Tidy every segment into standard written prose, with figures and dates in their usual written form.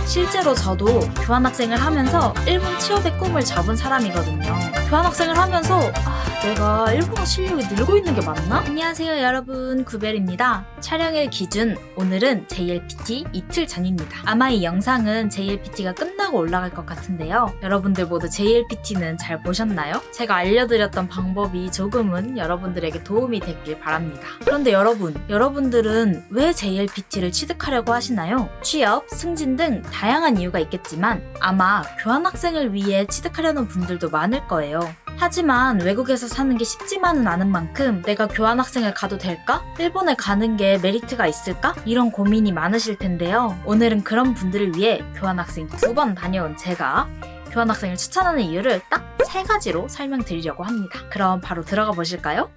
실제로 저도 교환학생을 하면서 일본 취업의 꿈을 접은 사람이거든요. 교환학생을 하면서 내가 일본어 실력이 늘고 있는 게 맞나? 안녕하세요 여러분, 구별입니다. 촬영일 기준 오늘은 JLPT 이틀 전입니다. 아마 이 영상은 JLPT가 끝나고 올라갈 것 같은데요. 여러분들 모두 JLPT는 잘 보셨나요? 제가 알려드렸던 방법이 조금은 여러분들에게 도움이 됐길 바랍니다. 그런데 여러분들은 왜 JLPT를 취득하려고 하시나요? 취업, 승진 등 다양한 이유가 있겠지만 아마 교환학생을 위해 취득하려는 분들도 많을 거예요. 하지만 외국에서 사는 게 쉽지만은 않은 만큼 내가 교환학생을 가도 될까? 일본에 가는 게 메리트가 있을까? 이런 고민이 많으실 텐데요. 오늘은 그런 분들을 위해 교환학생 2번 다녀온 제가 교환학생을 추천하는 이유를 딱 3가지로 설명드리려고 합니다. 그럼 바로 들어가 보실까요?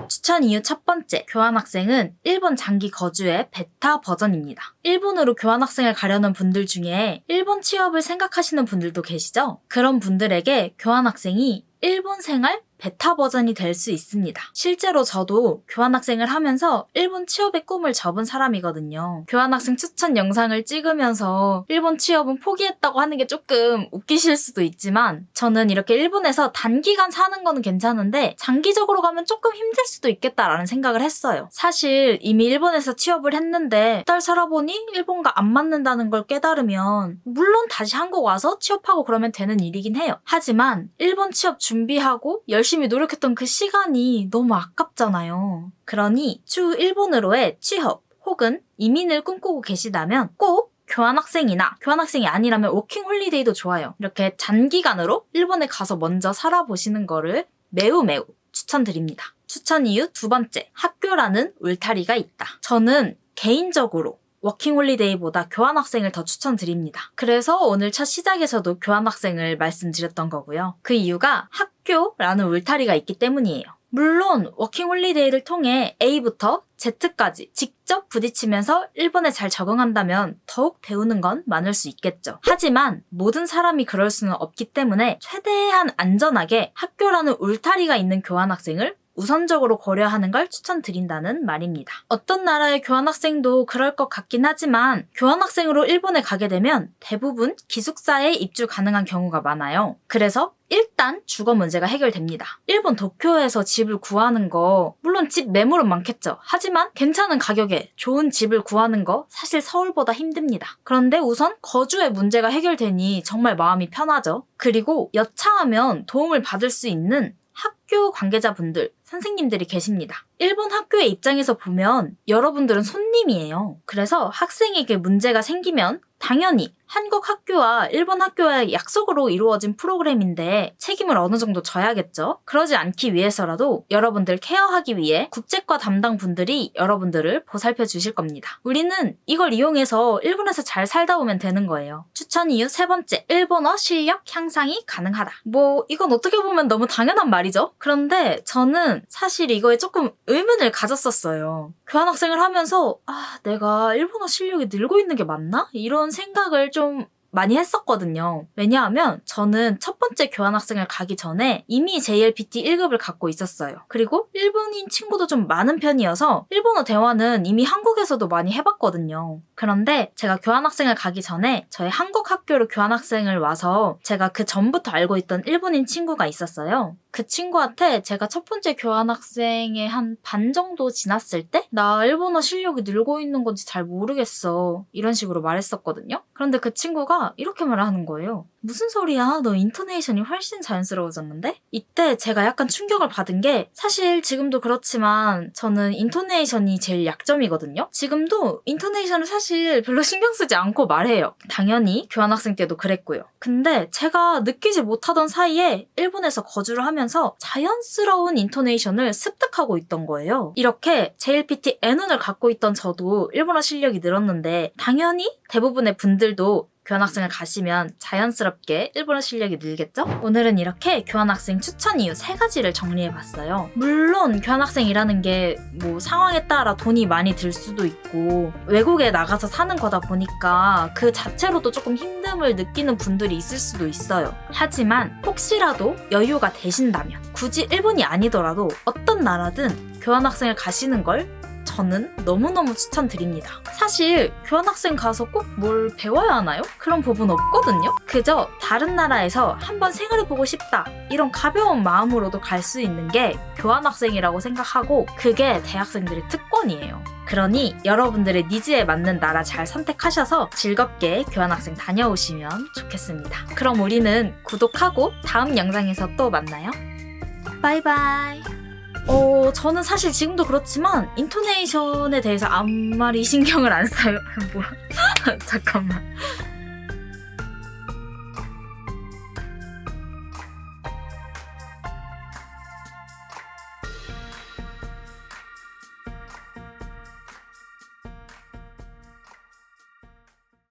추천 이유 첫 번째, 교환학생은 일본 장기 거주의 베타 버전입니다. 일본으로 교환학생을 가려는 분들 중에 일본 취업을 생각하시는 분들도 계시죠? 그런 분들에게 교환학생이 일본 생활 베타 버전이 될 수 있습니다. 실제로 저도 교환학생을 하면서 일본 취업의 꿈을 접은 사람이거든요. 교환학생 추천 영상을 찍으면서 일본 취업은 포기했다고 하는 게 조금 웃기실 수도 있지만 저는 이렇게 일본에서 단기간 사는 거는 괜찮은데 장기적으로 가면 조금 힘들 수도 있겠다라는 생각을 했어요. 사실 이미 일본에서 취업을 했는데 1달 살아보니 일본과 안 맞는다는 걸 깨달으면 물론 다시 한국 와서 취업하고 그러면 되는 일이긴 해요. 하지만 일본 취업 준비하고 열심히 노력했던 그 시간이 너무 아깝잖아요. 그러니 추후 일본으로의 취업 혹은 이민을 꿈꾸고 계시다면 꼭 교환학생이나 교환학생이 아니라면 워킹홀리데이도 좋아요. 이렇게 단기간으로 일본에 가서 먼저 살아보시는 거를 매우 추천드립니다. 추천 이유 두 번째, 학교라는 울타리가 있다. 저는 개인적으로 워킹홀리데이보다 교환학생을 더 추천드립니다. 그래서 오늘 첫 시작에서도 교환학생을 말씀드렸던 거고요. 그 이유가 학교라는 울타리가 있기 때문이에요. 물론 워킹홀리데이를 통해 A부터 Z까지 직접 부딪히면서 일본에 잘 적응한다면 더욱 배우는 건 많을 수 있겠죠. 하지만 모든 사람이 그럴 수는 없기 때문에 최대한 안전하게 학교라는 울타리가 있는 교환학생을 우선적으로 고려하는 걸 추천드린다는 말입니다. 어떤 나라의 교환학생도 그럴 것 같긴 하지만 교환학생으로 일본에 가게 되면 대부분 기숙사에 입주 가능한 경우가 많아요. 그래서 일단 주거 문제가 해결됩니다. 일본 도쿄에서 집을 구하는 거 물론 집 매물은 많겠죠. 하지만 괜찮은 가격에 좋은 집을 구하는 거 사실 서울보다 힘듭니다. 그런데 우선 거주의 문제가 해결되니 정말 마음이 편하죠. 그리고 여차하면 도움을 받을 수 있는 학교 관계자분들, 선생님들이 계십니다. 일본 학교의 입장에서 보면 여러분들은 손님이에요. 그래서 학생에게 문제가 생기면 당연히 한국 학교와 일본 학교의 약속으로 이루어진 프로그램인데 책임을 어느 정도 져야겠죠. 그러지 않기 위해서라도 여러분들 케어하기 위해 국제과 담당 분들이 여러분들을 보살펴 주실 겁니다. 우리는 이걸 이용해서 일본에서 잘 살다 오면 되는 거예요. 추천 이유 세 번째, 일본어 실력 향상이 가능하다. 이건 어떻게 보면 너무 당연한 말이죠. 그런데 저는 사실 이거에 조금 의문을 가졌었어요. 교환학생을 하면서 내가 일본어 실력이 늘고 있는 게 맞나? 이런 생각을 좀 많이 했었거든요. 왜냐하면 저는 첫 번째 교환학생을 가기 전에 이미 JLPT 1급을 갖고 있었어요. 그리고 일본인 친구도 좀 많은 편이어서 일본어 대화는 이미 한국에서도 많이 해봤거든요. 그런데 제가 교환학생을 가기 전에 저희 한국 학교로 교환학생을 와서 제가 그 전부터 알고 있던 일본인 친구가 있었어요. 그 친구한테 제가 첫 번째 교환학생의 한 반 정도 지났을 때 나 일본어 실력이 늘고 있는 건지 잘 모르겠어. 이런 식으로 말했었거든요. 그런데 그 친구가 이렇게 말하는 거예요. 무슨 소리야? 너 인토네이션이 훨씬 자연스러워졌는데? 이때 제가 약간 충격을 받은 게 사실 지금도 그렇지만 저는 인토네이션이 제일 약점이거든요. 지금도 인토네이션을 사실 별로 신경 쓰지 않고 말해요. 당연히 교환학생 때도 그랬고요. 근데 제가 느끼지 못하던 사이에 일본에서 거주를 하면서 자연스러운 인토네이션을 습득하고 있던 거예요. 이렇게 JLPT N1을 갖고 있던 저도 일본어 실력이 늘었는데 당연히 대부분의 분들도 교환학생을 가시면 자연스럽게 일본어 실력이 늘겠죠? 오늘은 이렇게 교환학생 추천 이유 3가지를 정리해봤어요. 물론 교환학생이라는 게 상황에 따라 돈이 많이 들 수도 있고 외국에 나가서 사는 거다 보니까 그 자체로도 조금 힘듦을 느끼는 분들이 있을 수도 있어요. 하지만 혹시라도 여유가 되신다면 굳이 일본이 아니더라도 어떤 나라든 교환학생을 가시는 걸 저는 너무너무 추천드립니다. 사실 교환학생 가서 꼭 뭘 배워야 하나요? 그런 부분 없거든요. 그저 다른 나라에서 한번 생활해보고 싶다 이런 가벼운 마음으로도 갈 수 있는 게 교환학생이라고 생각하고 그게 대학생들의 특권이에요. 그러니 여러분들의 니즈에 맞는 나라 잘 선택하셔서 즐겁게 교환학생 다녀오시면 좋겠습니다. 그럼 우리는 구독하고 다음 영상에서 또 만나요. 바이바이. 저는 사실 지금도 그렇지만 인토네이션에 대해서 아무리 신경을 안 써요. 뭐야? 잠깐만.